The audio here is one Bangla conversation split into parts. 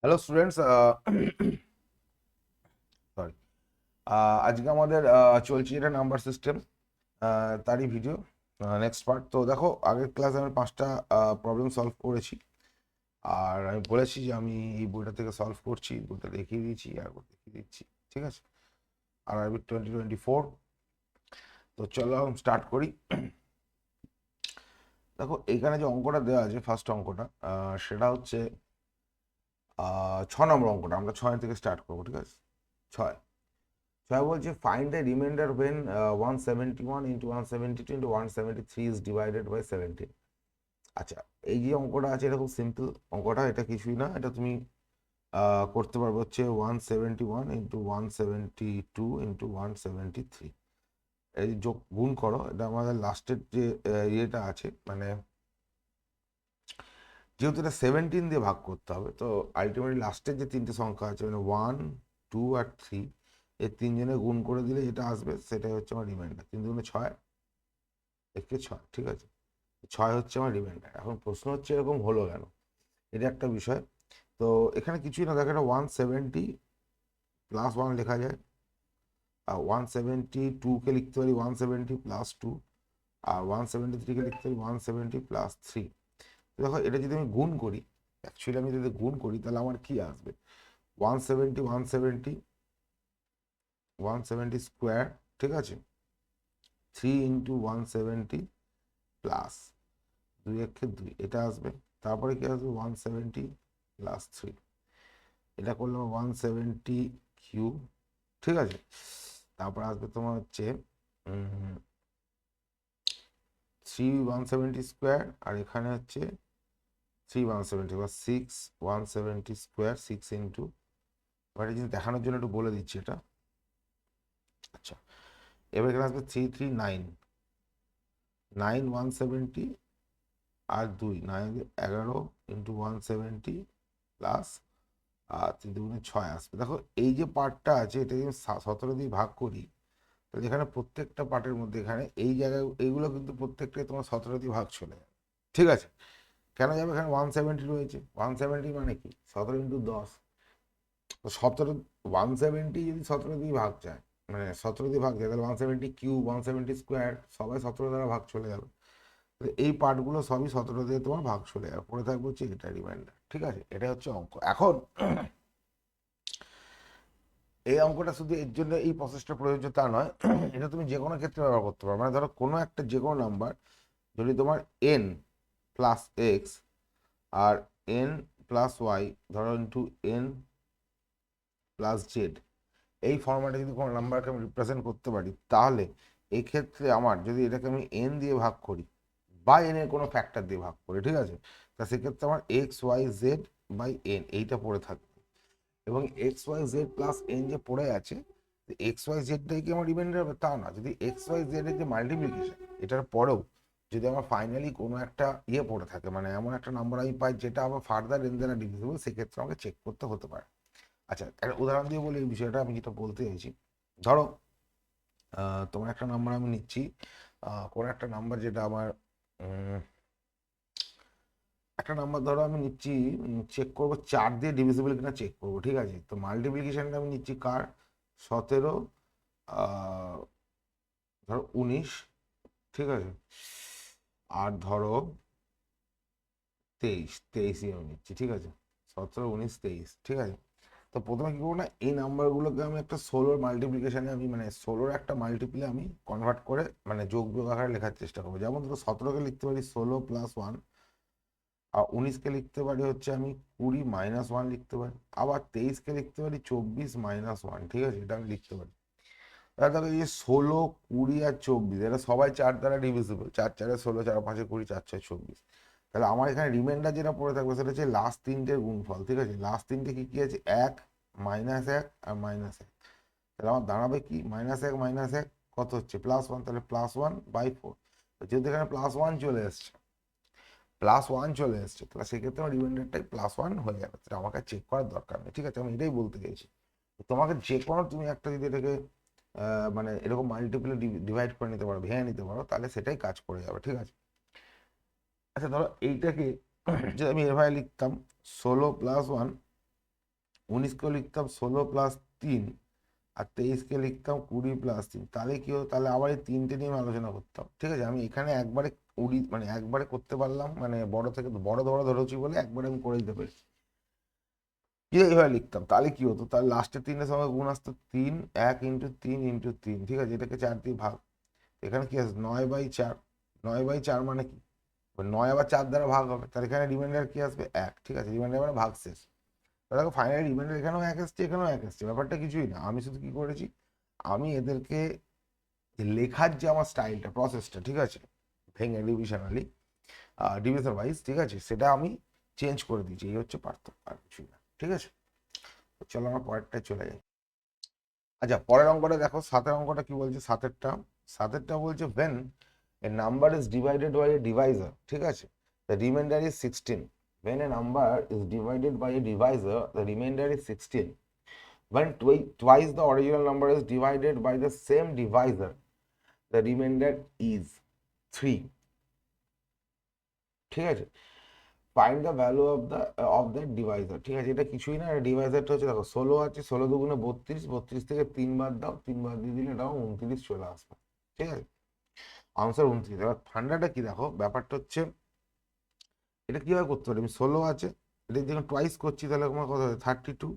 Hello students, sorry. আজকে আমাদের চলছে এটা নাম্বার সিস্টেম, তারই ভিডিও নেক্সট পার্ট। তো দেখো, আগের ক্লাসে আমি 5টা প্রবলেম সলভ করেছি, আর আমি বলেছি যে আমি এই বইটা থেকে সলভ করছি, বইটা দেখিয়ে দিয়েছি আর দেখিয়ে দিচ্ছি। ঠিক আছে, আরআরবি 2024। তো চলো স্টার্ট করি। দেখো, এইখানে যে অঙ্কটা দেওয়া আছে, ফার্স্ট অঙ্কটা, সেটা হচ্ছে 6 নম্বর অঙ্কটা। আমরা 6 থেকে স্টার্ট করবো, ঠিক আছে? 6 ছয় বলছে find the remainder when 171 into 172 into 173 is divided by 17। আচ্ছা, এই যে অঙ্কটা আছে এটা খুব সিম্পল অঙ্কটা, এটা কিছুই না, এটা তুমি করতে পারবে হচ্ছে 171 ইন্টু 172 ইন্টু 173। এই যোগ গুণ করো, এটা আমাদের লাস্টের যে ইয়েটা আছে, মানে যেহেতু এটা 17 দিয়ে ভাগ করতে হবে, তো আলটিমেটলি লাস্টের যে তিনটে সংখ্যা আছে, মানে 1, 2 আর 3, এই তিনজনে গুণ করে দিলে যেটা আসবে সেটাই হচ্ছে আমার রিমাইন্ডার। 3 × 6, একে 6, ঠিক আছে? 6 হচ্ছে আমার রিমাইন্ডার। এখন প্রশ্ন হচ্ছে এরকম হলো কেন, এটা একটা বিষয়। তো এখানে কিছুই না, দেখো, এটা 170 প্লাস 1 লেখা যায়, আর 172কে লিখতে পারি 170 প্লাস 2, আর 173কে লিখতে পারি 170 প্লাস 3। দেখো, এটা যদি আমি গুণ করি, অ্যাকচুয়ালি আমি যদি গুণ করি তাহলে আমার কি আসবে? 170 170 170 স্কোয়ার, ঠিক আছে? 3 × 170 প্লাস 2 × 2, এটা আসবে। তারপরে কি আসবে? 170 প্লাস 3, এটা করলাম 170 কিউব, ঠিক আছে? তারপর আসবে তোমার হচ্ছে 3 170 স্কোয়ার, আর এখানে হচ্ছে 3 170 বা 6 170 স্কোয়ার, 6 এবার এই জিনিস দেখানোর জন্য একটু বলে দিচ্ছি এটা। আচ্ছা, এবার এখানে আসবে 3 3 9, 9 170 আর 2 9 11 ইন্টু 170 প্লাস 3 2 6 আসবে। দেখো, এই যে পার্টটা আছে এটা যদি 17 দিয়ে ভাগ করি, তাহলে এখানে প্রত্যেকটা পার্টের মধ্যে এখানে এই জায়গায় এইগুলো কিন্তু প্রত্যেকটাই তোমার 17 দিয়ে ভাগ চলে যাবে, ঠিক আছে? কেন যাবে? এখানে 170 রয়েছে, 170 মানে কি 17 × 10। তো 17, 170 যদি 17 দিয়ে ভাগ যায়, মানে 17 দিয়ে ভাগ যায়, তাহলে 170 কিউব, 170 স্কোয়ার, সবাই 17 দ্বারা ভাগ চলে গেল। এই পার্টগুলো সবই 17 দিয়ে তোমার ভাগ চলে যাবে, পড়ে থাকবে হচ্ছে এটা রিমাইন্ডার, ঠিক আছে? এটা হচ্ছে অঙ্ক। এখন এই অঙ্কটা শুধু এর জন্য এই প্রসেসটা প্রযোজ্য তা নয়, এটা তুমি যে কোনো ক্ষেত্রে ব্যবহার করতে পারো। মানে ধরো কোনো একটা যে কোনো নাম্বার যদি তোমার এন প্লাস এক্স আর এন প্লাস ওয়াই, ধরো ইন্টু এন প্লাস জেড, এই ফর্ম্যাটে যদি কোনো নাম্বারকে আমি রিপ্রেজেন্ট করতে পারি, তাহলে এই ক্ষেত্রে আমার যদি এটাকে আমি এন দিয়ে ভাগ করি বা এন এর কোনো ফ্যাক্টর দিয়ে ভাগ করি, ঠিক আছে, তা সেক্ষেত্রে আমার x y z by n এইটা পড়ে থাকবে। এবং x y z plus n যে পড়ে আছে, এক্স ওয়াই জেডটাই কি আমার রিমাইন্ডার হবে? তা না। যদি এক্স ওয়াই জেড এর যে মাল্টিপ্লিকেশন, এটার পরেও যদি আমার ফাইনালি কোনো একটা ইয়ে পড়ে থাকে, মানে এমন একটা নাম্বার আমি পাই যেটা আমার ফার্দার এন দ্বারা ডিভিজিবল, সেক্ষেত্রে আমাকে চেক করতে হতে পারে। আচ্ছা, একটা উদাহরণ দিয়ে বলি এই বিষয়টা আমি যেটা বলতে চাইছি। ধরো, তোমার একটা নাম্বার আমি নিচ্ছি, কোনো একটা নাম্বার যেটা আমার একটা নাম্বার ধরো আমি নিচ্ছি, চেক করবো 4 দিয়ে ডিভিজিবল কিনা চেক করবো, ঠিক আছে? তো মাল্টিপ্লিকেশনটা আমি নিচ্ছি কার? 17, ধরো 19, ঠিক আছে? আর ধরো 23ই আমি নিচ্ছি, ঠিক আছে? 17 19 23, ঠিক আছে? তো প্রথমে কি করবো না, এই নাম্বারগুলোকে আমি একটা 16 মাল্টিপ্লিকেশনে আমি, মানে 16 একটা মাল্টিপ্লে আমি কনভার্ট করে, মানে যোগ বিয়োগ আকারে লেখার চেষ্টা করবো। যেমন ধরো 17কে লিখতে পারি 16 প্লাস 1, আর 19কে লিখতে পারি হচ্ছে আমি 20 মাইনাস 1 লিখতে পারি, আবার 23কে লিখতে পারি 24 মাইনাস 1, ঠিক আছে? এটা আমি লিখতে পারি। তাহলে দেখো, এই যে 16 20 আর 24, এটা সবাই 4 দ্বারা ডিভিজিবল, 4 4 16, 4 5 20, 4 6 24। তাহলে আমার এখানে রিমাইন্ডার যেটা পড়ে থাকবে সেটা হচ্ছে লাস্ট তিনটের গুণফল, ঠিক আছে? লাস্ট তিনটে কি কি আছে? 1 -1 আর -1। তাহলে আমার দাঁড়াবে কি? -1 কত হচ্ছে? +1, তাহলে +1/4। যেহেতু এখানে +1 চলে এসছে, তাহলে সেক্ষেত্রে আমার রিমাইন্ডারটাই +1 হয়ে যাবে। সেটা আমাকে চেক করার দরকার নেই, ঠিক আছে? আমি এটাই বলতে চাইছি। তোমাকে যে কোনো তুমি একটা যদি এটাকে মানে এরকম মাল্টিপলে ডিভাইড করে নিতে পারো, ভেঙে নিতে পারো, তাহলে সেটাই কাজ করে যাবে, ঠিক আছে? আচ্ছা, ধরো এইটাকে যদি আমি এভাবে লিখতাম 16 + 1 19কে লিখতাম 16+3, আর 23কে লিখতাম 20+3, তাহলে কি হতো, তাহলে আবার এই তিনটে নিয়ে আমি আলোচনা করতাম। ঠিক আছে, আমি এখানে একবারে মানে একবারে করতে পারলাম, মানে বড় থেকে বড় ধরেছি বলে একবারে আমি করে দিতে পেরেছি। কি এইভাবে লিখতাম তাহলে কি হতো, তাহলে লাস্টের তিনটের সঙ্গে গুণ আসতো 3, 1 × 3 × 3। ঠিক আছে, এটাকে 4 দিয়ে ভাগ, এখানে কি আছে 9/4। 9/4 মানে কি, 9 আবার 4 দ্বারা ভাগ হবে, তাহলে এখানে রিমাইন্ডার কি আসবে 1। ঠিক আছে, রিমাইন্ডার মানে ভাগ শেষ। দেখো ফাইনালি রিমাইন্ডার এখানেও 1 এসছে, এখানেও 1 এসছে, ব্যাপারটা কিছুই না। আমি শুধু কি করেছি, আমি এদেরকে লেখার যে আমার স্টাইলটা, প্রসেসটা, ঠিক আছে, ভেঙে ডিভিশনালি, ডিভিশন ওয়াইজ, ঠিক আছে, সেটা আমি চেঞ্জ করে দিয়েছি। এই হচ্ছে পার্থক্য, আর কিছুই না। ঠিক আছে, চলো আমার পরেরটায় চলে যাই। আচ্ছা, পরের অঙ্কটা দেখো, 7-এর অঙ্কটা কি বলছে, 7-এরটা বলছে when a number is divided by a divisor, ঠিক আছে, the remainder is 16. When a number is divided by a divisor, the remainder is 16. When twice the original number is divided by the same divisor, the remainder is 3. ঠিক আছে, find the value of the Deviser. ঠিক আছে, এটা কিছুই না, ডিভাইজারটা হচ্ছে দেখো 16 আছে, 16×2 = 32, 32 থেকে 3 বাদ দাও, 3 বাদ দিয়ে দিলে এটাও 29 চলে আসবে। ঠিক আছে, আনসার 29। এবার ঠান্ডাটা কি দেখো, ব্যাপারটা হচ্ছে এটা কিভাবে করতে পারি, আমি 16 আছে, এটা যখন টোয়াইস করছি তাহলে আমার কত হবে 32।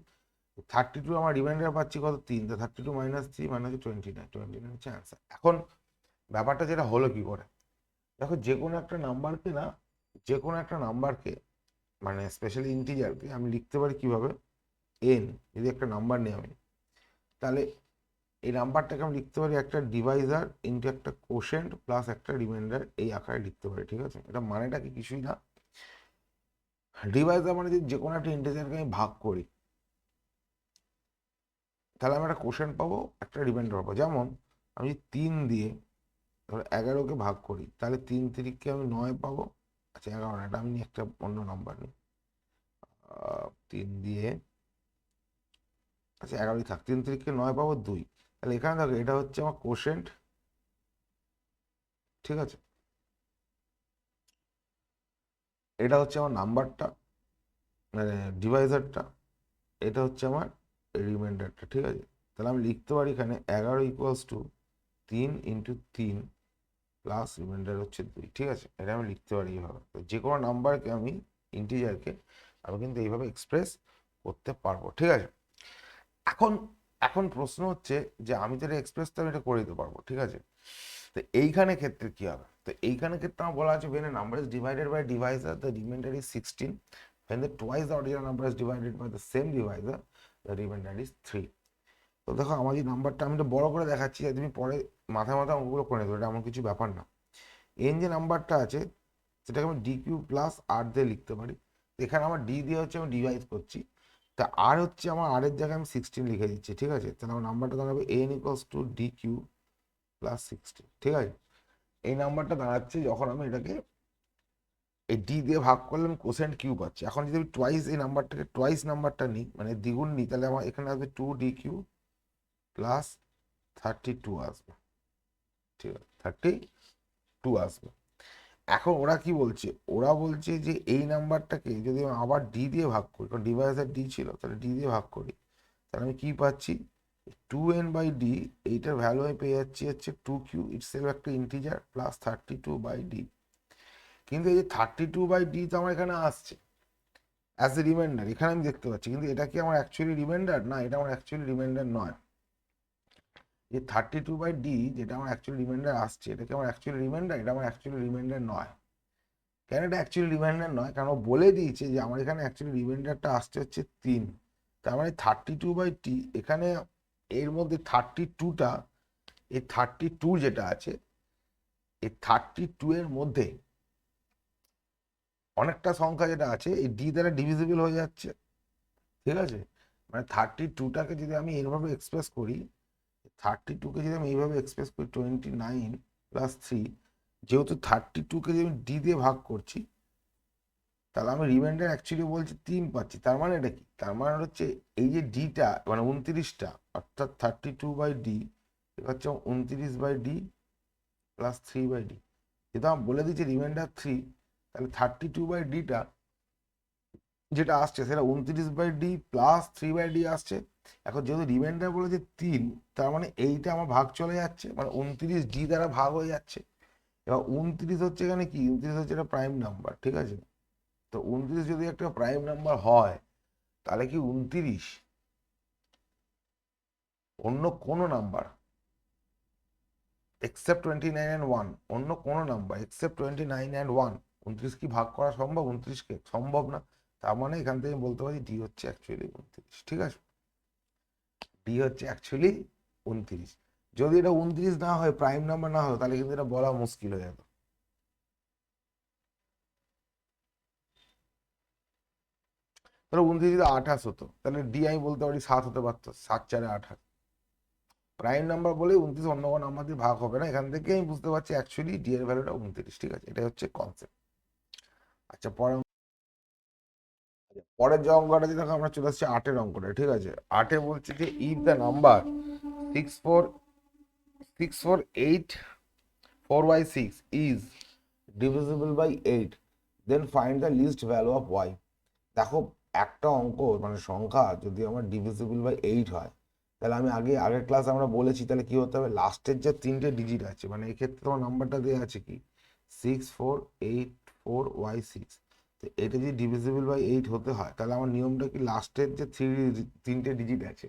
32 আমার রিমাইন্ডার পাচ্ছি কত 3, তো 32 - 3 মানে হচ্ছে 29। 29 হচ্ছে অ্যান্সার। এখন ব্যাপারটা যেটা হলো কি করে, দেখো যে কোনো একটা নাম্বারকে না, যে কোনো একটা নাম্বারকে মানে স্পেশালি ইন্টিজারকে আমি লিখতে পারি কিভাবে, এন যদি একটা নাম্বার নিই আমি, তাহলে এই নাম্বারটাকে আমি লিখতে পারি একটা ডিভাইজার ইন্টু একটা কোশেন্ট প্লাস একটা রিমাইন্ডার, এই আকারে লিখতে পারি। ঠিক আছে, এটা মানেটা কি, কিছুই না, ডিভাইজার মানে যদি যে কোনো একটা ইন্টিজারকে আমি ভাগ করি, তাহলে আমি একটা কোশেন্ট পাবো, একটা রিমাইন্ডার পাবো। যেমন আমি যদি 3 দিয়ে ধরো 11কে ভাগ করি, তাহলে 3×3 আমি 9 পাবো। আচ্ছা 11 না, এটা আমি একটা অন্য নাম্বার নিই, 3 দিয়ে, আচ্ছা 11ই থাক, 3×3 9 পাবো 2। তাহলে এখানে দেখো এটা হচ্ছে আমার কোশেন্ট, ঠিক আছে, এটা হচ্ছে আমার নাম্বারটা, মানে ডিভাইজারটা, এটা হচ্ছে আমার রিমাইন্ডারটা। ঠিক আছে, তাহলে আমি লিখতে পারি এখানে 11 = 3 × 3 প্লাস রিমাইন্ডার হচ্ছে 2। ঠিক আছে, এটা আমি লিখতে পারি এইভাবে। তো যে কোনো নাম্বারকে আমি, ইন্টিজারকে আমি কিন্তু এইভাবে এক্সপ্রেস করতে পারবো। ঠিক আছে, এখন এখন প্রশ্ন হচ্ছে যে আমি তো এটা এক্সপ্রেস তো আমি এটা করে দিতে পারবো। ঠিক আছে, তো এইখানে ক্ষেত্রে কি হবে, তো এইখানে ক্ষেত্রে আমার বলা আছে when a number is divided by a divisor the remainder is 16, when the twice the original number is divided by the same divisor the remainder is 3। তো দেখো আমার যে নাম্বারটা, আমি তো বড় করে দেখাচ্ছি, তুমি পরে মাথায় মাথায় অঙ্কগুলো করে নেবে, এটা এমন কিছু ব্যাপার না। এন যে নাম্বারটা আছে সেটাকে আমি DQ + R দিয়ে লিখতে পারি। এখানে আমার ডি দিয়ে হচ্ছে আমি ডিভাইড করছি, তা আর হচ্ছে আমার আর এর জায়গায় আমি 16 লিখে দিচ্ছি। ঠিক আছে, তাহলে আমার নাম্বারটা দাঁড়াবে n = DQ + 16। ঠিক আছে, এই নাম্বারটা দাঁড়াচ্ছে যখন আমি এটাকে এই ডি দিয়ে ভাগ করলে আমি কোসেন্ট কিউ পাচ্ছি। এখন যদি আমি টোয়াইস এই নাম্বারটাকে টোয়াইস নাম্বারটা নিই, মানে দ্বিগুণ নিই, তাহলে আমার এখানে আসবে 2DQ + 32 আসবে। ঠিক আছে, 32 আসবে। এখন ওরা কি বলছে, ওরা বলছে যে এই নাম্বারটাকে যদি আমি আবার ডি দিয়ে ভাগ করি, কারণ ডিভাইসের ডি ছিল, তাহলে ডি দিয়ে ভাগ করি, তাহলে আমি কি পাচ্ছি 2n/d, এইটার ভ্যালু আমি পেয়ে যাচ্ছি হচ্ছে 2Q, ইটসেলফ একটা ইন্টিজার, প্লাস 32/d। কিন্তু এই যে 32/d তো আমার এখানে আসছে অ্যাজ এ রিমাইন্ডার, এখানে আমি দেখতে পাচ্ছি, কিন্তু এটা কি আমার অ্যাকচুয়ালি রিমাইন্ডার, না এটা আমার অ্যাকচুয়ালি রিমাইন্ডার নয়। এই 32/d যেটা আমার অ্যাকচুয়ালি রিমাইন্ডার আসছে, এটা কি আমার অ্যাকচুয়ালি রিমাইন্ডার, এটা আমার অ্যাকচুয়ালি রিমাইন্ডার নয়। কেন এটা অ্যাকচুয়ালি রিমাইন্ডার নয়, কারণ ও বলে দিয়েছে যে আমার এখানে অ্যাকচুয়ালি রিমাইন্ডারটা আসছে হচ্ছে 3। তার মানে 32/t, এখানে এর মধ্যে 32টা, এই 32 যেটা আছে, এই 32 এর মধ্যে অনেকটা সংখ্যা যেটা আছে এই ডি দ্বারা ডিভিজিবল হয়ে যাচ্ছে। ঠিক আছে, মানে 32টাকে যদি আমি এইভাবে এক্সপ্রেস করি, 32কে যদি আমি এইভাবে এক্সপ্রেস করি 29 + 3, যেহেতু 32কে যদি আমি ডি দিয়ে ভাগ করছি, তাহলে আমি রিমাইন্ডার অ্যাকচুয়ালি বলছি 3 পাচ্ছি। তার মানে এটা কি, তার মানে হচ্ছে এই যে ডিটা মানে 29টা, অর্থাৎ 32/d, এটা হচ্ছে 29/d + 3/d। যেহেতু আমি বলে দিচ্ছি রিমাইন্ডার 3, তাহলে 32/dটা যেটা আসছে সেটা 29/d প্লাস 3/d আসছে। এখন যেহেতু রিমাইন্ডার বলে যে 3, তার মানে এইটা আমার ভাগ চলে যাচ্ছে, মানে 29d দ্বারা ভাগ হয়ে যাচ্ছে। এবার 29 হচ্ছে এখানে কি, 29 হচ্ছে একটা প্রাইম নাম্বার, ঠিক আছে? তো 29 যদি একটা প্রাইম নাম্বার হয়, তাহলে কি 29 অন্য কোনো নাম্বার এক্সেপ্ট 29 and 1, অন্য কোনো নাম্বার এক্সেপ্ট 29 and 1, 29 কি ভাগ করা সম্ভব? 29কে সম্ভব না। তার মানে এখান থেকে বলতে পারি ডি হচ্ছে অ্যাকচুয়ালি 29, ঠিক আছে? ডি হচ্ছে অ্যাকচুয়ালি 29। যদি এটা 29 না হয়, প্রাইম নাম্বার না হয়, তাহলে কিন্তু এটা বলা মুশকিল হয়ে যেত। তাহলে 29 যদি 28 হতো, তাহলে ডি আমি বলতে পারি 7 হতে পারতো, 7×4 = 28। প্রাইম নাম্বার বলে 29 অন্য কোনো নাম্বার দিয়ে ভাগ হবে না, এখান থেকে আমি বুঝতে পারছি অ্যাকচুয়ালি ডি এর ভ্যালুটা 29, ঠিক আছে? এটা হচ্ছে কনসেপ্ট। আচ্ছা, পরের যে অঙ্কটা যে দেখো, আমরা চলে আসছি 8-এর অঙ্কটা, ঠিক আছে? 8-এ বলছে যে if the number 64648 is divisible by 8, then find the least value of y. দেখো, একটা অঙ্ক মানে সংখ্যা যদি আমার ডিভিজিবল বাই 8 হয়, তাহলে আমি আগের ক্লাস আমরা বলেছি, তাহলে কি হতে হবে, লাস্টের যে 3টে ডিজিট আছে, মানে এক্ষেত্রে তোমার নাম্বারটা দেওয়া আছে কি 6484y6, তো এটা যদি ডিভিজিবল বাই 8 হতে হয়, তাহলে আমার নিয়মটা কি, লাস্টের যে 3টে ডিজিট আছে,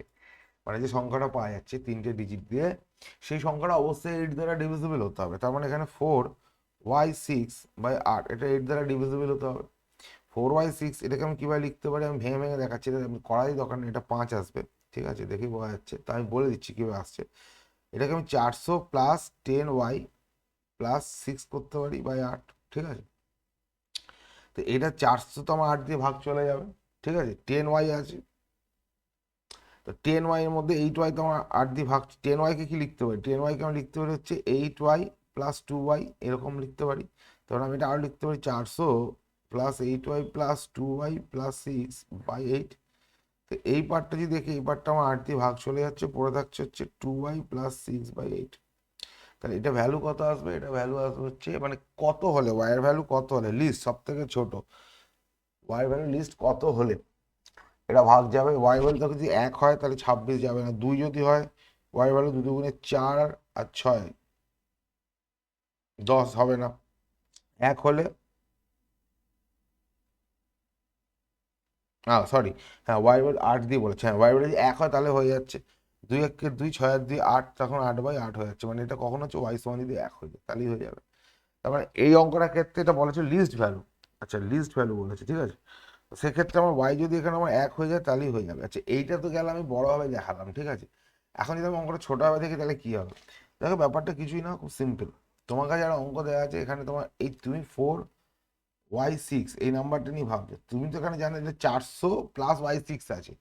মানে যে সংখ্যাটা পাওয়া যাচ্ছে 3টে ডিজিট দিয়ে, সেই সংখ্যাটা অবশ্যই 8 দ্বারা ডিভিজিবল হতে হবে। তার মানে এখানে 4y6/8, এটা 8 দ্বারা ডিভিজিবল হতে হবে। 4y6 এটাকে আমি কিভাবে লিখতে পারি, আমি ভেঙে ভেঙে দেখাচ্ছি, এটা আমি করারই দরকার নেই, এটা 5 আসবে, ঠিক আছে? দেখে বোঝা যাচ্ছে, তা আমি বলে দিচ্ছি কিভাবে আসছে। এটাকে আমি 400 + 10y + 6 করতে পারি বাই 8, ঠিক আছে? তো এটা 400 তো আমার 8 দিয়ে ভাগ চলে যাবে, ঠিক আছে? 10y আছে, তো 10y এর মধ্যে 8y তো আমার 8 দিয়ে ভাগ, 10y কে কি লিখতে পারি, 10y কে আমি লিখতে পারি হচ্ছে 8y + 2y, এরকম লিখতে পারি। তখন আমি এটা আরও লিখতে পারি 400 + 8y + 2y + 6/8। তো এই পার্টটা যদি দেখি, এই পার্টটা আমার 8 দিয়ে ভাগ চলে যাচ্ছে, পড়ে থাকছে হচ্ছে 2y + 6/8। তাহলে এটা ভ্যালু কত আসবে, এটা ভ্যালু আসবে হচ্ছে, মানে কত হলে, y এর ভ্যালু কত হলে, লিস্ট সব থেকে ছোট y এর ভ্যালু লিস্ট কত হলে এটা ভাগ যাবে। y ভ্যালু দেখো যদি 1 হয়, তাহলে 26 যাবে না। 2 যদি হয়, y ভ্যালু 2 দুগুণে 4 আর 6 10 হবে না। 1 হলে, সরি, হ্যাঁ, y ভ্যালু 8 দিয়ে বলেছে, হ্যাঁ, y ভ্যালু যদি 1 হয় তাহলে হয়ে যাচ্ছে 2 1 2, 6 আর 2 8, তখন 8/8 হয়ে যাচ্ছে, মানে এটা কখন হচ্ছে, y সমান যদি 1 হয়ে যায় তাহলেই হয়ে যাবে। তার মানে এই অঙ্কটার ক্ষেত্রে এটা বলেছে লিস্ট ভ্যালু। আচ্ছা, লিস্ট ভ্যালু বলেছে, ঠিক আছে? তো সেক্ষেত্রে আমার y যদি এখানে আমার 1 হয়ে যায় তাহলেই হয়ে যাবে। আচ্ছা, এইটা তো গেল আমি বড়ভাবে দেখালাম, ঠিক আছে? এখন যদি আমি অঙ্কটা ছোটভাবে দেখি, তাহলে কি হবে? দেখো, ব্যাপারটা কিছুই না, খুব সিম্পল। তোমার কাছে একটা অঙ্ক দেওয়া আছে, এখানে তোমার এই তুমি 4y6 এই নাম্বারটা নিয়ে ভাবছো, তুমি তো এখানে জানো যে 400 + y6 আছে।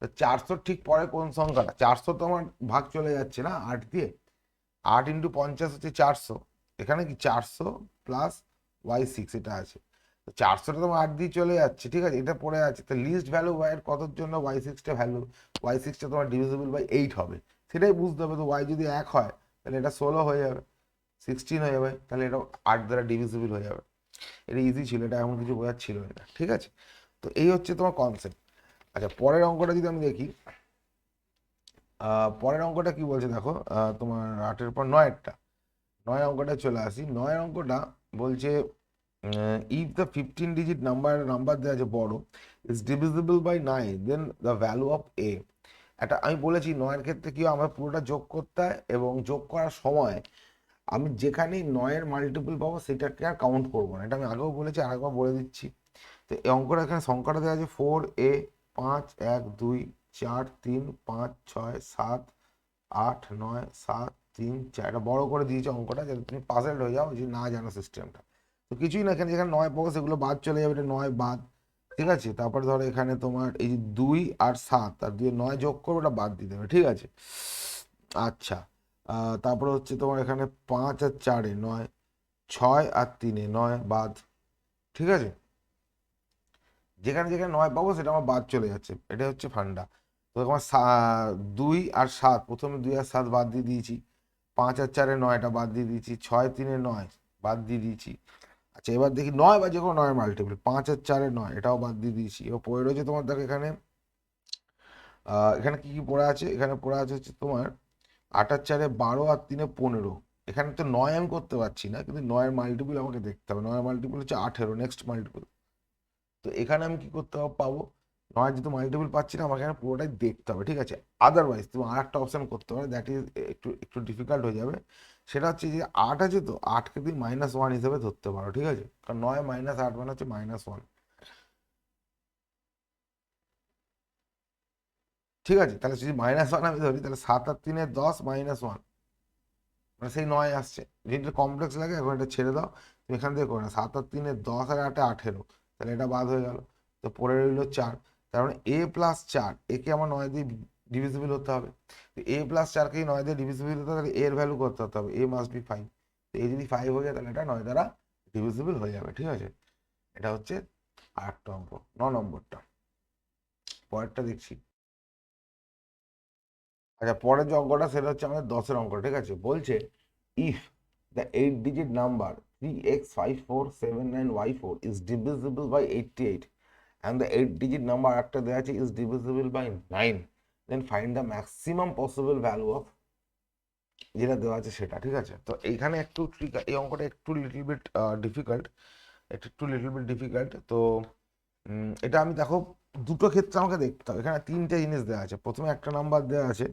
তো 400 ঠিক পরে কোন সংখ্যাটা, 400 তো আমার ভাগ চলে যাচ্ছে না 8 দিয়ে, 8 × 50 হচ্ছে 400। এখানে কি 400 + y6 এটা আছে, তো 400টা তোমার 8 দিয়ে চলে যাচ্ছে, ঠিক আছে? এটা পড়ে আছে, তো লিস্ট ভ্যালু y এর কতর জন্য y6টা ভ্যালু, y6টা তোমার ডিভিজিবল বাই 8 হবে, সেটাই বুঝতে হবে। তো y যদি 1 হয়, তাহলে এটা 16 হয়ে যাবে, 16 হয়ে যাবে, তাহলে এটা 8 দ্বারা ডিভিজিবল হয়ে যাবে। এটা ইজি ছিল, এটা এমন কিছু বোঝার ছিল না, ঠিক আছে? তো এই হচ্ছে তোমার কনসেপ্ট। আচ্ছা, পরের অঙ্কটা যদি আমি দেখি, পরের অঙ্কটা কি বলছে দেখো, তোমার 8-এর পর 9-এরটা, 9 অঙ্কটা চলে আসি। 9 অঙ্কটা বলছে ইফ দ্য 15 ডিজিট নাম্বার দেওয়া আছে বড় is divisible by 9, then the value of A. একটা আমি বলেছি 9-এর ক্ষেত্রে কি আমরা পুরোটা যোগ করতে হয়, এবং যোগ করার সময় আমি যেখানেই 9-এর মাল্টিপল পাবো সেটাকে আর কাউন্ট করবো না, এটা আমি আগেও বলেছি, আর একবার বলে দিচ্ছি। তো এই অঙ্কটা এখানে সংখ্যাটা দেওয়া আছে 4a 5 1 2 4 3 5 6 7 8 9 7 3 4, এটা বড় করে দিয়েছে অঙ্কটা, যাতে তুমি পাজেলড হয়ে যাও যে না জানো সিস্টেমটা। তো কিছুই না, এখানে যেখানে 9 পাবো সেগুলো বাদ চলে যাবে, এটা 9 বাদ, ঠিক আছে? তারপরে ধরো এখানে তোমার এই যে 2 আর 7 আর 2 9 যোগ করবে, ওটা বাদ দিয়ে দেবে, ঠিক আছে? আচ্ছা, তারপরে হচ্ছে তোমার এখানে 5 আর 4-এ 9, 6 আর 3-এ 9 বাদ, ঠিক আছে? যেখানে যেখানে 9 পাবো সেটা আমার বাদ চলে যাচ্ছে, এটা হচ্ছে ফান্ডা। তো আমার 2 আর 7, প্রথমে 2 আর 7 বাদ দিয়ে দিয়েছি, 5 আর 4-এ 9টা বাদ দিয়ে দিয়েছি, 6 3-এ 9 বাদ দিয়ে দিয়েছি। আচ্ছা এবার দেখি 9 বা যে কোনো 9 মাল্টিপল, 5 আর 4 এর 9, এটাও বাদ দিয়ে দিয়েছি। এবার পড়ে রয়েছে তোমার, দেখো এখানে এখানে কি কি পড়ে আছে, এখানে পড়ে আছে হচ্ছে তোমার 8 আর 4 12 আর 3 15। এখানে তো 9 আমি করতে পারছি না, কিন্তু 9 মাল্টিপল আমাকে দেখতে হবে। 9 মাল্টিপল হচ্ছে 18, নেক্সট মাল্টিপল। তো এখানে আমি কি করতে পাবো, 9 যেহেতু মাল্টিপল পাচ্ছি না, আমাকে এখানে পুরোটাই দেখতে হবে, ঠিক আছে। আদারওয়াইজ তুমি আর একটা অপশন করতে পারো, দ্যাট ইজ একটু একটু ডিফিকাল্ট হয়ে যাবে। সেটা হচ্ছে যে 8 আছে, তো 8কে তুমি -1 হিসেবে ধরতে পারো, ঠিক আছে, কারণ 9 -8 মানে হচ্ছে -1। ঠিক আছে, তাহলে যদি -1 আমি ধরি, তাহলে 7 আর 3 10 -1, মানে সেই 9 আসছে। যেটা কমপ্লেক্স লাগে এখন এটা ছেড়ে দাও, তুমি এখান থেকে করো না। 7 আর 3 10 আর 8 18, তাহলে এটা বাদ হয়ে গেল। তো পড়ে রইল 4। তার মানে a+4, একে আমার 9 দিয়ে ডিভিজিবল হতে হবে। তো a+4 কে 9 দিয়ে ডিভিজিবল হতে হবে, তাহলে এর ভ্যালু করতে হতে হবে, a মাস্ট বি 5। তো এ যদি 5 হয়ে যায়, তাহলে এটা 9 দ্বারা ডিভিজিবল হয়ে যাবে, ঠিক আছে। এটা হচ্ছে আরেকটা অঙ্ক, 9 নম্বরটা। পরেরটা দেখছি। আচ্ছা পরের যে অঙ্কটা সেটা হচ্ছে আমাদের 10-এর অঙ্ক, ঠিক আছে। বলছে if the 8 digit number 3x5479y4 is divisible by 88 and the 8 digit number একটা দেওয়া আছে is divisible by 9, then find the maximum possible value of, যেটা দেওয়া আছে সেটা, ঠিক আছে। তো এইখানে একটু এই অঙ্কটা একটু লিটল বিট ডিফিকাল্ট, একটু লিটল বিট ডিফিকাল্ট। তো এটা আমি দেখো দুটো ক্ষেত্রে আমাকে দেখতে হবে। এখানে তিনটে জিনিস দেওয়া আছে। প্রথমে একটা নাম্বার দেওয়া আছে,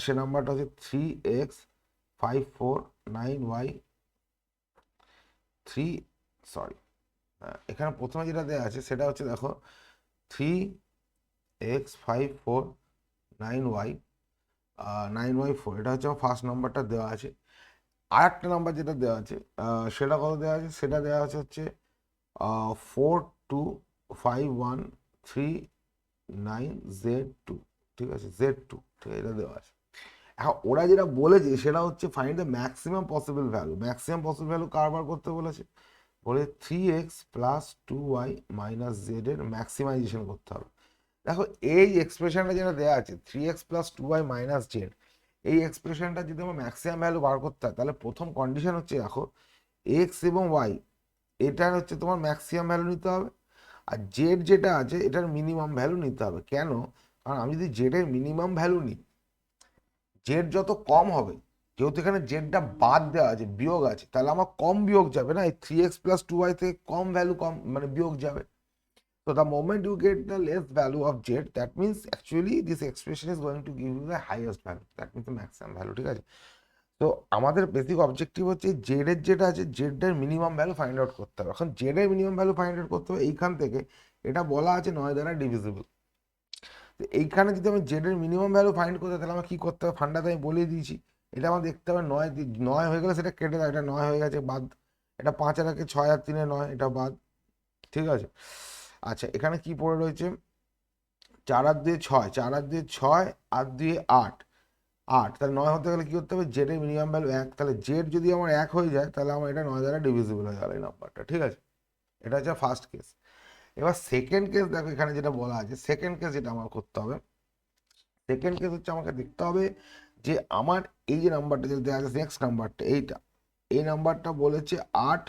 সে নাম্বারটা হচ্ছে 3x549y3, সরি, এখানে প্রথমে যেটা দেওয়া আছে সেটা হচ্ছে দেখো 3x549y9y4, এটা হচ্ছে আমার ফার্স্ট নাম্বারটা দেওয়া আছে। আর একটা নাম্বার যেটা দেওয়া আছে, সেটা কত দেওয়া আছে, সেটা দেওয়া আছে হচ্ছে 425139z2, ঠিক আছে, z2, ঠিক আছে, এটা দেওয়া আছে। এখন ওরা যেটা বলেছে সেটা হচ্ছে find the maximum possible value. Maximum possible value কারবার করতে বলেছে, বলে 3x+2y-z এর ম্যাক্সিমাইজেশন করতে হবে। দেখো এই এক্সপ্রেশনটা যেটা দেওয়া আছে 3x+2y-z, এই এক্সপ্রেশনটা যদি আমার ম্যাক্সিমাম ভ্যালু বার করতে হয়, তাহলে প্রথম কন্ডিশন হচ্ছে দেখো এক্স এবং ওয়াই, এটার হচ্ছে তোমার ম্যাক্সিমাম ভ্যালু নিতে হবে, আর জেড যেটা আছে এটার মিনিমাম ভ্যালু নিতে হবে। কেন? কারণ আমি যদি জেড এর মিনিমাম ভ্যালু নিই, জেড যত কম হবে, যেহেতু এখানে জেডটা বাদ দেওয়া আছে, বিয়োগ আছে, তাহলে আমার কম বিয়োগ যাবে না, এই 3x+2y থেকে কম ভ্যালু, কম মানে বিয়োগ যাবে। So the moment you get the less value of z, that means actually this expression is going to give you the highest value, that means the maximum value, ঠিক আছে। তো আমাদের বেসিক অবজেক্টিভ হচ্ছে জেড এর যেটা আছে, জেড এর মিনিমাম ভ্যালু ফাইন্ড আউট করতে হবে। এখন জেড এর মিনিমাম ভ্যালু ফাইন্ড আউট করতে হবে এইখান থেকে, এটা বলা আছে 9 দ্বারা ডিভিজিবল। তো এইখানে যদি আমি জেড এর মিনিমাম ভ্যালু ফাইন্ড করতে, তাহলে আমার কি করতে হবে, ফান্ডাতে আমি বলে দিয়েছি। এটা আমার দেখতে হবে 9, 9 হয়ে গেলে সেটা কেটে দাও, এটা 9 হয়ে গেছে বাদ। এটা 5 আর 1 6 আর 3 9, এটা বাদ, ঠিক আছে। আচ্ছা এখানে কি পড়ে রয়েছে, 4 আর 2 6, 4 আর 2 6 আর 2 8, 8, তাহলে 9 হতে গেলে কি করতে হবে, জেড এর মিনিমাম ভ্যালু 1, তাহলে জেড যদি আমার 1 হয়ে যায়, তাহলে আমার এটা 9 দ্বারা ডিভিজিবল হয়ে গেল এই নাম্বারটা, ঠিক আছে। এটা হচ্ছে ফার্স্ট কেস। এবার সেকেন্ড কেস দেখো, এখানে যেটা বলা আছে, সেকেন্ড কেস যেটা আমার করতে হবে, সেকেন্ড কেস হচ্ছে আমাকে দেখতে হবে যে আমার এই যে নাম্বারটা যেটা দেওয়া আছে, নেক্সট নাম্বারটা এইটা, এই নাম্বারটা বলেছে 8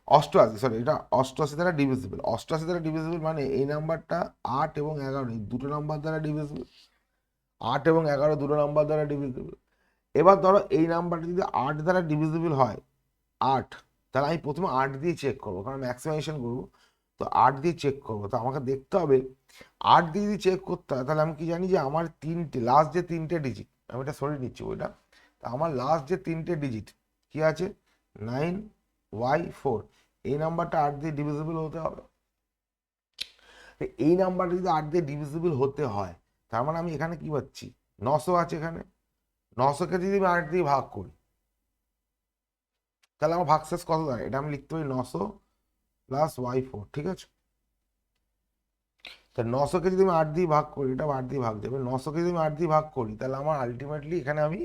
88, সরি এটা 88 দ্বারা ডিভিজিবল। 88 দ্বারা ডিভিজিবল মানে এই নাম্বারটা 8 এবং 11 এই দুটো নাম্বার দ্বারা ডিভিজিবল, 8 এবং 11 দুটো নাম্বার দ্বারা ডিভিজিবল। এবার ধরো এই নাম্বারটা যদি 8 দ্বারা ডিভিজিবল হয়, 8, তাহলে আমি প্রথমে 8 দিয়ে চেক করবো, কারণ ম্যাক্সিমাইজেশন করবো। তো 8 দিয়ে চেক করবো, তো আমাকে দেখতে হবে 8 দিয়ে যদি চেক করতে হয়, তাহলে আমি কি জানি যে আমার তিনটে লাস্ট যে তিনটে ডিজিট, আমি এটা সরিয়ে নিচ্ছি ওইটা, তা আমার লাস্ট যে তিনটে ডিজিট কি আছে, 9y4, এই নাম্বারটা 8 দিয়ে ডিভিজিবল হতে হবে। এই নাম্বারটা যদি 8 দিয়ে ডিভিজিবল হতে হয়, তার মানে আমি এখানে কি পাচ্ছি, 900 আছে এখানে, 900কে যদি আমি 8 দিয়ে ভাগ করি, তাহলে আমার ভাগশেষ কত দাঁড়ায়, এটা আমি লিখতে পারি 900+y4, ঠিক আছে। তা 900কে যদি আমি 8 দিয়ে ভাগ করি, এটা 8 দিয়ে ভাগ যাবে, 900কে যদি আমি 8 দিয়ে ভাগ করি, তাহলে আমার আলটিমেটলি এখানে আমি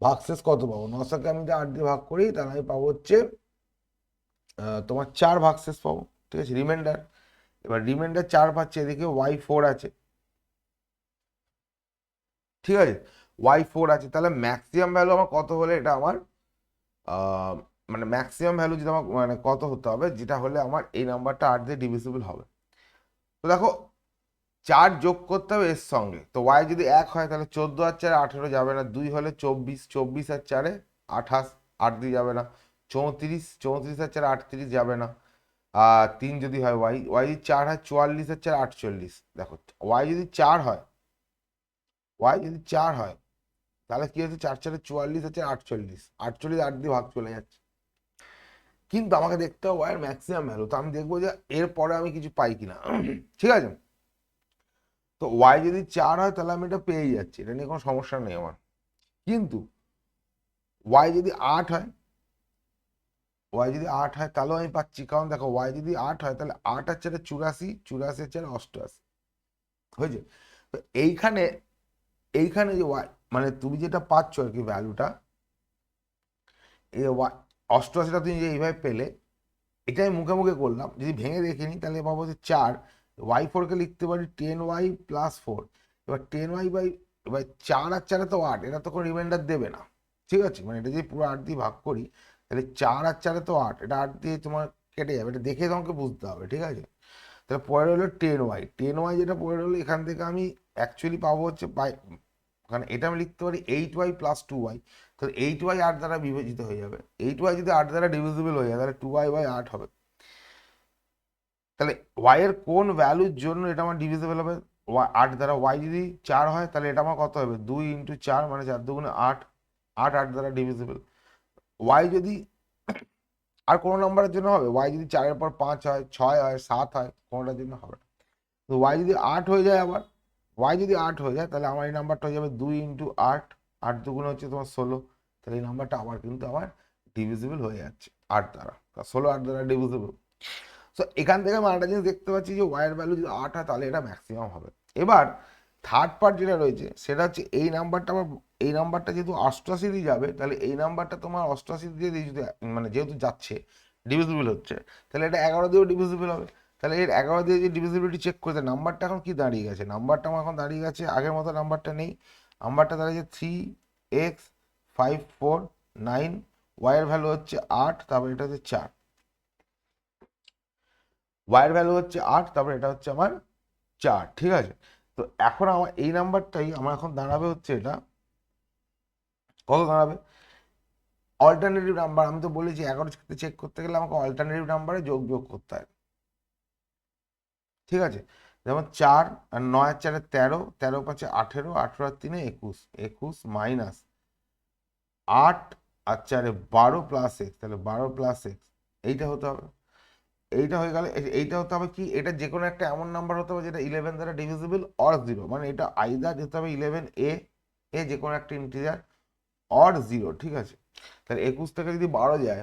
ভাগশেষ কত পাবো, 900কে আমি যদি 8 দিয়ে ভাগ করি, তাহলে আমি পাবো হচ্ছে তোমার 4 ভাগশেষ পাবো, ঠিক আছে, রিমাইন্ডার। এবার রিমাইন্ডার 4 পাচ্ছে, এদিকে y4 আছে, ঠিক আছে, y4 আছে, তাহলে ম্যাক্সিমাম ভ্যালু আমার কত হলে এটা আমার আহ, মানে ম্যাক্সিমাম ভ্যালু যেটা আমার মানে কত হতে হবে, যেটা হলে আমার এই নাম্বারটা 8 দিয়ে ডিভিজিবল হবে। তো দেখো 4 যোগ করতে হবে এর সঙ্গে, তো ওয়াই যদি 1 হয় তাহলে 14 আর 4 18 যাবে না, 2 হলে 24, 24 আর 4 28, 8 দিয়ে যাবে না, 34, 34 আর 4 38 যাবে না, আর 3 যদি হয় ওয়াই, ওয়াই যদি 4 হয় 44 আর 4 48। দেখো ওয়াই যদি 4 হয়, ওয়াই যদি 4 হয় তাহলে কি হচ্ছে, 4 4 44 আছে 48, 48 8 দিয়ে ভাগ চলে যাচ্ছে। কিন্তু আমাকে দেখতে হবে ওয়াই এর ম্যাক্সিমাম ভ্যালু, তো আমি দেখবো যে এর পরে আমি কিছু পাই কিনা। ঠিক আছে, তো ওয়াই যদি 4 হয় তাহলে আমি এটা পেয়ে যাচ্ছি, এটা নিয়ে কোনো সমস্যা নেই আমার। কিন্তু ওয়াই যদি 8 হয়, ওয়াই যদি 8 হয় তাহলেও আমি পাচ্ছি, কারণ দেখো ওয়াই যদি 8 হয় তাহলে 8 আর 4 84, 84 আর 4 88 হয়েছে। তো এইখানে, এইখানে যে ওয়াই মানে তুমি যেটা পাচ্ছ আর কি ভ্যালুটা, এই ওয়াই 88টা তুমি যে এইভাবে পেলে, এটা আমি মুখে মুখে করলাম, যদি ভেঙে দেখে নিই তাহলে পাবো যে 4, ওয়াই ফোরকে লিখতে পারি 10y প্লাস 4। এবার 10y বাই, এবার 4 আর 4 তো 8, এটা তো কোনো রিমাইন্ডার দেবে না। ঠিক আছে, মানে এটা যদি পুরো 8 দিয়ে ভাগ করি তাহলে 4 আর 4 তো 8, এটা 8 দিয়ে তোমার কেটে যাবে, এটা দেখে তোমাকে বুঝতে হবে। ঠিক আছে, তাহলে পরে হলো 10y, 10y যেটা পরে হলো এখান থেকে আমি অ্যাকচুয়ালি পাবো হচ্ছে বাই, কারণ এটা আমি লিখতে পারি 8y প্লাস 2y। তাহলে 8y 8 দ্বারা বিভাজিত হয়ে যাবে, 8y যদি 8 দ্বারা ডিভিজিবল হয়ে যায় তাহলে 2y বাই 8 হবে। তাহলে ওয়াই এর কোন ভ্যালুর জন্য এটা আমার ডিভিজিবল হবে, 8 দ্বারা। ওয়াই যদি 4 হয় তাহলে এটা আমার কত হবে, 2 ইন্টু 4 মানে 4 দুগুণে 8, 8 8 দ্বারা ডিভিজিবল। ওয়াই যদি আর কোনো নাম্বারের জন্য হবে, ওয়াই যদি 4-এর পর 5 হয়, 6 হয়, 7 হয়, কোনোটার জন্য হবে না। তো ওয়াই যদি 8 হয়ে যায়, আবার ওয়াই যদি 8 হয়ে যায় তাহলে আমার এই নাম্বারটা হয়ে যাবে 2 ইন্টু 8, 8 দুগুণে হচ্ছে তোমার 16। তাহলে এই নাম্বারটা আবার কিন্তু আমার ডিভিজিবল হয়ে যাচ্ছে 8 দ্বারা, 16 8 দ্বারা ডিভিজিবল। সো এখান থেকে আমি আরেকটা জিনিস দেখতে পাচ্ছি যে ওয়াইয়ের ভ্যালু যদি 8 হয় তাহলে এটা ম্যাক্সিমাম হবে। এবার থার্ড পার্ট যেটা রয়েছে সেটা হচ্ছে এই নাম্বারটা আমার, এই নাম্বারটা যেহেতু 88 দিয়ে যাবে তাহলে এই নাম্বারটা তোমার 88 দিয়ে যদি মানে যেহেতু যাচ্ছে ডিভিজিবল হচ্ছে, তাহলে এটা 11 দিয়েও ডিভিজিবল হবে। তাহলে এর 11 দিয়ে যে ডিভিজিবিলিটি চেক করতে, নাম্বারটা এখন কি দাঁড়িয়ে গেছে, নাম্বারটা আমার এখন দাঁড়িয়ে গেছে আগের মতো নাম্বারটা নেই, নাম্বারটা দাঁড়িয়েছে 3x549, ওয়াইয়ের ভ্যালু হচ্ছে 8, তারপর এটা হচ্ছে 4, ওয়াইয়ের ভ্যালু হচ্ছে 8, তারপরে এটা হচ্ছে আমার 4। ঠিক আছে, তো এখন আমার এই নাম্বারটাই আমার এখন দাঁড়াবে হচ্ছে, এটা কত দাঁড়াবে, অল্টারনেটিভ নাম্বার। আমি তো বলেছি 11 চেক করতে গেলে আমাকে অল্টারনেটিভ নাম্বারে যোগ যোগ করতে হয়। ঠিক আছে, যেমন 4 আর 9 আর 4 13, 13 5 18, 18 আর 3 21, 21 মাইনাস 8 আর 4 12 প্লাস এক্স, তাহলে 12 প্লাস এক্স, এইটা হতে হবে। এইটা হয়ে গেলে এইটা হতে হবে কি, এটা যে কোনো একটা এমন নাম্বার হতে হবে যেটা 11 দ্বারা ডিভিজিবল অর 0, মানে এটা আইদার যেতে হবে 11 এ, এ যে কোনো একটা ইন্টিজার অর 0। ঠিক আছে, তাহলে 21 থেকে যদি 12 যায়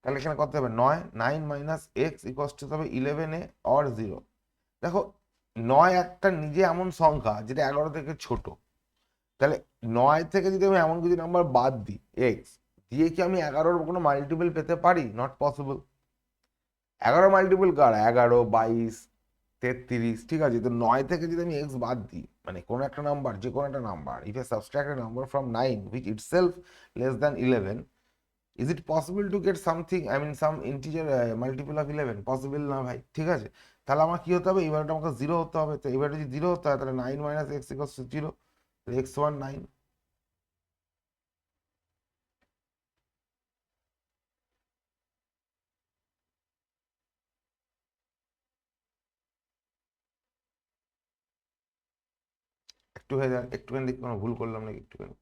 তাহলে এখানে কত হবে 9, 9 মাইনাস এক্স ইকুয়ালস টু হবে 11 এ অর 0। দেখো 9 একটা নিজে এমন সংখ্যা যেটা 11 থেকে ছোট, তাহলে 9 থেকে যদি আমি এমন কিছু নাম্বার বাদ দিই এক্স দিয়ে, কি আমি 11-র কোনো মাল্টিপল পেতে পারি? Not possible. 11 মাল্টিপল কার, 11, 22, 33। ঠিক আছে, তো 9 থেকে যদি আমি এক্স বাদ দিই, মানে কোনো একটা নাম্বার, যে কোনো একটা number, if A subtract A number from 9 which itself less than 11, is it possible to get something, I mean some integer multiple of 11? Possible না ভাই। ঠিক আছে, তাহলে আমার কি হতে হবে, এবারটা আমাকে 0 হতে হবে। তো এবারে যদি 0 হতে হয় তাহলে 9 minus x equals to 0, x one 9। একটু হয়ে যায়, একটুখানি দেখি কোনো ভুল করলাম নাকি একটুখানি।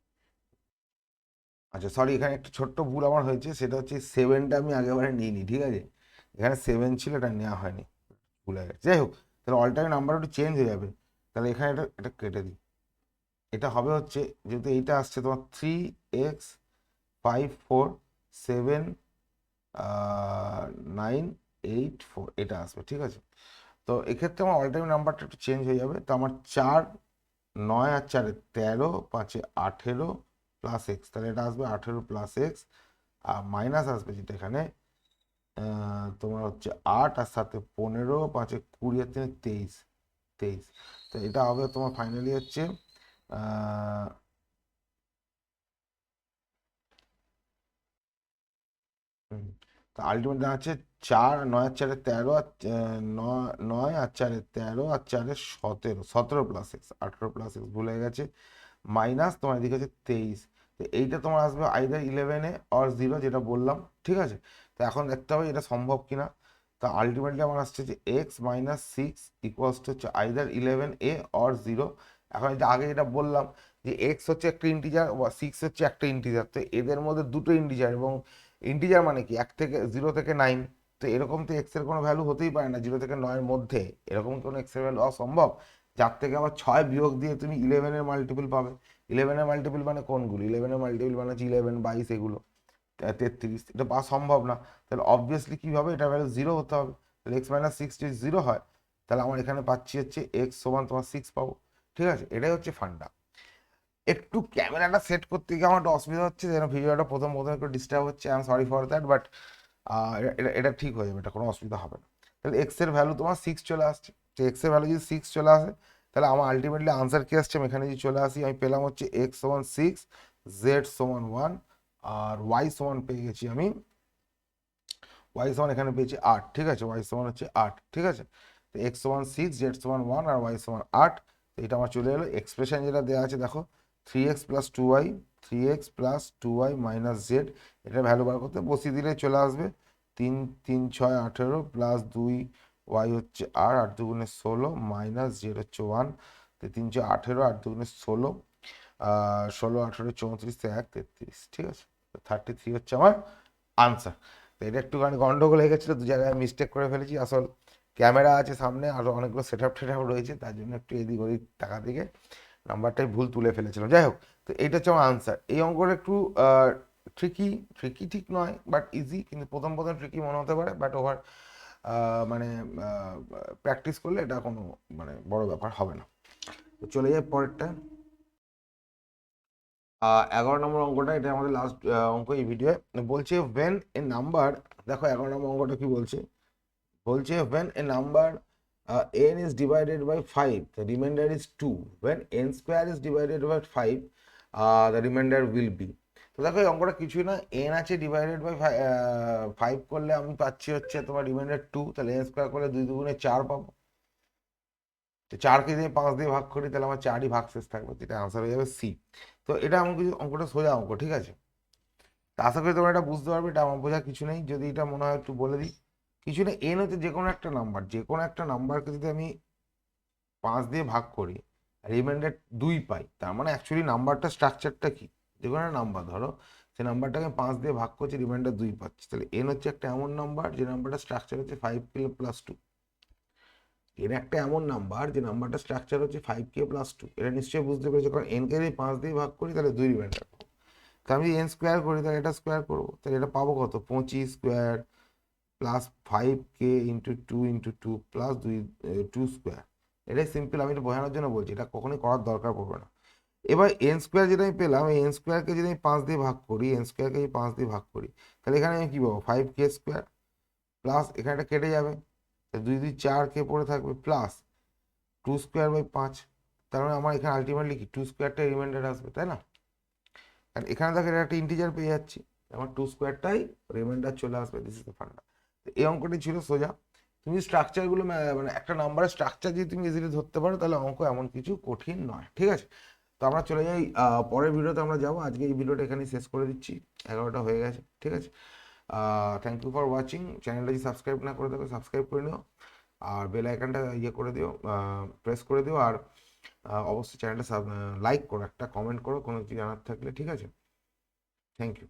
আচ্ছা সরি, এখানে একটা ছোট্ট ভুল আমার হয়েছে, সেটা হচ্ছে 7টা আমি আগেবারে নিইনি। ঠিক আছে, এখানে 7 ছিল, এটা নেওয়া হয়নি, ভুলে গেছে। যাই হোক, তাহলে অল টাইম নাম্বার একটু চেঞ্জ হয়ে যাবে। তাহলে এখানে এটা এটা কেটে দিই, এটা হবে হচ্ছে, যেহেতু এইটা আসছে তোমার 3x547 984, এটা আসবে। ঠিক আছে, তো এক্ষেত্রে আমার অল টাইম নাম্বারটা একটু চেঞ্জ হয়ে যাবে। তো আমার 4, 9 আর 4 13, 5 18 প্লাস এক্স, তাহলে এটা আসবে 18 প্লাস এক্স, আর মাইনাস আসবে যেটা এখানে তোমার হচ্ছে 8 আর 7 15, 5 20 আর 3 23, 23। তো এটা হবে তোমার ফাইনালি হচ্ছে তো আলটিমেট আছে 4, 9 আর 4 13, আর 9 আর 4 13, আর 4 17, 17 প্লাস এক্স, 18 প্লাস এক্স ভুলে গেছে, মাইনাস তোমার এদিকে আছে 23। তো এইটা তোমার আসবে আইদার 11 অর 0, যেটা বললাম, ঠিক আছে। তো এখন দেখতে হবে এটা সম্ভব কিনা। তো আলটিমেটলি আমার আসছে যে এক্স মাইনাস 6 ইকুয়ালস টু হচ্ছে আইদার 11a অর 0। এখন এটা আগে যেটা বললাম যে এক্স হচ্ছে একটা ইন্টিজার, 6 হচ্ছে একটা ইন্টিজার, তো এদের মধ্যে দুটো ইন্টিজার, এবং ইন্টিজার মানে কি 0 থেকে 9। তো এরকম তো এক্স এর কোনো ভ্যালু হতেই পারে না 0 থেকে 9-এর মধ্যে, এরকম কোনো এক্স এর ভ্যালু অসম্ভব, যার থেকে আবার 6 বিয়োগ দিয়ে তুমি 11-এর মাল্টিপল পাবে। 11-এর মাল্টিপল মানে কোনগুলো? 11-এর মাল্টিপল মানে হচ্ছে 11, 22, এগুলো 33, এটা পাওয়া সম্ভব না। তাহলে অবভিয়াসলি কী হবে, এটা ভ্যালু 0 হতে হবে। তাহলে এক্স মাইনাস 6 যদি 0 হয়, তাহলে আমার এখানে পাচ্ছি হচ্ছে এক্স সমান তোমার 6 পাবো, ঠিক আছে। এটাই হচ্ছে ফান্ডা। একটু ক্যামেরাটা সেট করতে গিয়ে আমার একটু অসুবিধা হচ্ছে, যেন ভিডিওটা প্রথম প্রথম একটু ডিস্টার্ব হচ্ছে, I am sorry for that, but এটা এটা ঠিক হয়ে যাবে, এটা কোনো অসুবিধা হবে না। তাহলে এক্স এর ভ্যালু তোমার 6 চলে আসছে। তো এক্স এর ভ্যালু যদি 6 চলে আসে, তাহলে আমার আলটিমেটলি আনসার কি আসছে, আমি এখানে যদি চলে আসি, আমি পেলাম হচ্ছে এক্স সমান 6, জেড সমান 1, আর ওয়াই সমান পেয়ে গেছি আমি, ওয়াই সমান এখানে পেয়েছি 8, ঠিক আছে। ওয়াই সমান হচ্ছে 8, ঠিক আছে। তো এক্স সমান 6, জেড সমান 1, আর ওয়াই সমান 8। তো এটা আমার চলে এলো এক্সপ্রেশন যেটা দেওয়া আছে, দেখো 3x plus 2y, 3x plus 2y minus Z, এটা ভ্যালু বার করতে বসিয়ে দিলে চলে আসবে 3, 3, 6, 18 প্লাস 2 ওয়াই হচ্ছে 8, 8 দুগুণে 16 মাইনাস জেড হচ্ছে 1। তো 3, 6, 18, 8 দুগুণে 16, 16, 18, 34, 1, 33, ঠিক আছে। তো 33 হচ্ছে আমার আনসার। তো এটা একটুখানি গন্ডগোল হয়ে গেছিলো, দু জায়গায় মিস্টেক করে ফেলেছি। আসল ক্যামেরা আছে সামনে, আরও অনেকগুলো সেট আপ টেট আপ রয়েছে, তার জন্য একটু এদিক ওদিক টাকা দিকে নাম্বারটাই ভুল তুলে ফেলেছিলাম। যাই হোক, তো এইটা হচ্ছে আমার আনসার। এই অঙ্কটা একটু ট্রিকি, ট্রিকি ঠিক নয়, বাট ইজি, কিন্তু প্রথম প্রথম ট্রিকি মনে হতে পারে, বাট ওভার মানে প্র্যাকটিস করলে এটা কোনো মানে বড় ব্যাপার হবে না। তো চলে যাই পরেরটা। 11 নম্বর অঙ্কটা, এটা আমাদের লাস্ট অঙ্ক এই ভিডিও। বলছে ওয়েন এ নাম্বার, দেখো 11 নম্বর অঙ্কটা কি বলছে, বলছে when a number n is divided by 5, the remainder is 2. When n square is divided by 5, the remainder will be. তো দেখো এই অঙ্কটা কিছুই না, n আছে ডিভাইডেড বাই 5 করলে আমি পাচ্ছি হচ্ছে তোমার রিমাইন্ডার 2, তাহলে n স্কোয়ার করলে 2 দুগুণে 4 পাবো। তো 4কে দিয়ে 5 দিয়ে ভাগ করি, তাহলে আমার 4ই ভাগ শেষ থাকবে, যেটা আনসার হয়ে যাবে সি। তো এটা অঙ্কটা সোজা অঙ্ক, ঠিক আছে। তা আশা করি তোমরা এটা বুঝতে পারবে, এটা আমার বোঝার কিছু নেই। যদি এটা মনে হয় একটু বলে দিই, কিছু না, এন হচ্ছে যে কোনো একটা নাম্বার, যে কোনো একটা নাম্বারকে যদি আমি 5 দিয়ে ভাগ করি, রিমাইন্ডার 2 পাই, তার মানে অ্যাকচুয়ালি নাম্বারটা স্ট্রাকচারটা কি, যে কোনো একটা নাম্বার ধরো, সেই নাম্বারটাকে 5 দিয়ে ভাগ করছি, রিমাইন্ডার 2 পাচ্ছি, তাহলে এন হচ্ছে একটা এমন নাম্বার যে নাম্বারটা স্ট্রাকচার হচ্ছে 5k প্লাস 2। এর একটা এমন নাম্বার যে নাম্বারটা স্ট্রাকচার হচ্ছে 5k প্লাস 2, এটা নিশ্চয়ই বুঝতে পেরেছো, কারণ এনকে যদি 5 দিয়ে ভাগ করি তাহলে 2 রিমাইন্ডার পাবো। তো আমি এন স্কোয়ার করি, তাহলে এটা স্কোয়ার করবো, তাহলে এটা পাবো কত, 25 square plus 5k into 2 into 2 plus 2 square. এটাই সিম্পল, আমি এটা বোঝানোর জন্য বলছি, এটা কখনোই করার দরকার পড়বে না। এবার এন স্কোয়ার যেটা আমি পেলাম, এই এন স্কোয়ারকে যদি আমি 5 দিয়ে ভাগ করি, এন স্কোয়ারকে যদি 5 দিয়ে ভাগ করি, তাহলে এখানে আমি কী পাবো, 5k স্কোয়ার প্লাস এখানে এটা কেটে যাবে, 2 2 4k পড়ে থাকবে, প্লাস 2 স্কোয়ার বাই 5। তার মানে আমার এখানে আলটিমেটলি কি 2 স্কোয়ারটাই রিমাইন্ডার আসবে, তাই না? কারণ এখানে দেখো একটা ইন্টিজার পেয়ে যাচ্ছি, আমার 2 স্কোয়ারটাই রিমাইন্ডার চলে আসবে, দিস ইজ দ্য ফান্ডা। তো এই অঙ্কটি ছিল সোজা। তুমি স্ট্রাকচারগুলো মানে একটা নাম্বারের স্ট্রাকচার যদি তুমি ইজিলি ধরতে পারো, তাহলে অঙ্ক এমন কিছু কঠিন নয়, ঠিক আছে। তো আমরা চলে যাই পরের ভিডিওতে আমরা যাবো। আজকে এই ভিডিওটা এখানেই শেষ করে দিচ্ছি, 11টা হয়ে গেছে, ঠিক আছে। Thank you for watching. চ্যানেলটা যদি সাবস্ক্রাইব না করে থাকো, সাবস্ক্রাইব করে নিও, আর বেল আইকনটা ইয়ে করে দিও, প্রেস করে দিও, আর অবশ্যই চ্যানেলটা লাইক করো, একটা কমেন্ট করো কোনো কিছু জানার থাকলে, ঠিক আছে। Thank you.